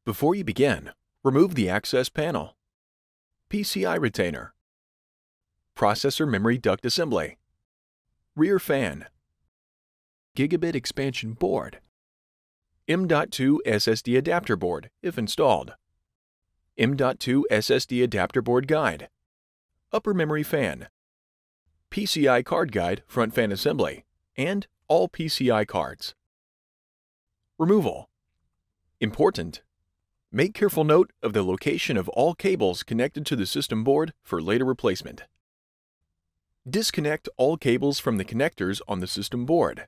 Before you begin, remove the access panel, PCI retainer, processor memory duct assembly, rear fan, gigabit expansion board, M.2 SSD adapter board if installed, M.2 SSD adapter board guide, upper memory fan, PCI card guide front fan assembly, and all PCI cards. Removal. Important. Make careful note of the location of all cables connected to the system board for later replacement. Disconnect all cables from the connectors on the system board.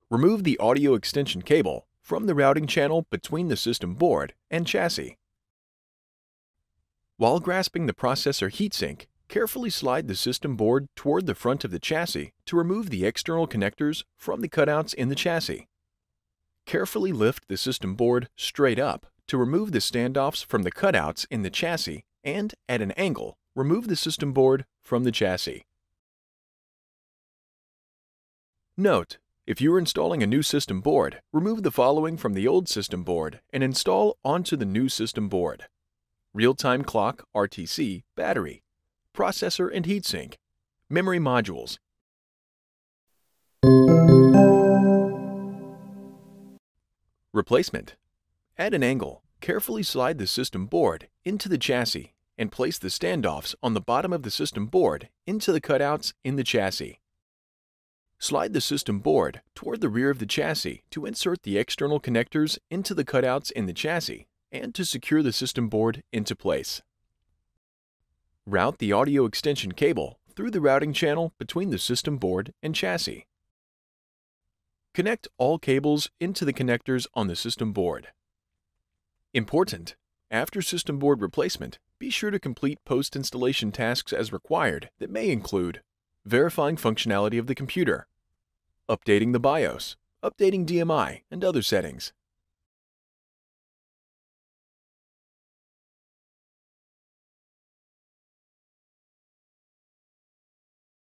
Remove the audio extension cable from the routing channel between the system board and chassis. While grasping the processor heatsink, carefully slide the system board toward the front of the chassis to remove the external connectors from the cutouts in the chassis. Carefully lift the system board straight up to remove the standoffs from the cutouts in the chassis and, at an angle, remove the system board from the chassis. Note: if you are installing a new system board, remove the following from the old system board and install onto the new system board: real-time clock RTC battery, processor and heatsink, memory modules. Replacement. At an angle, carefully slide the system board into the chassis and place the standoffs on the bottom of the system board into the cutouts in the chassis. Slide the system board toward the rear of the chassis to insert the external connectors into the cutouts in the chassis and to secure the system board into place. Route the audio extension cable through the routing channel between the system board and chassis. Connect all cables into the connectors on the system board. Important: after system board replacement, be sure to complete post-installation tasks as required that may include verifying functionality of the computer, updating the BIOS, updating DMI, and other settings,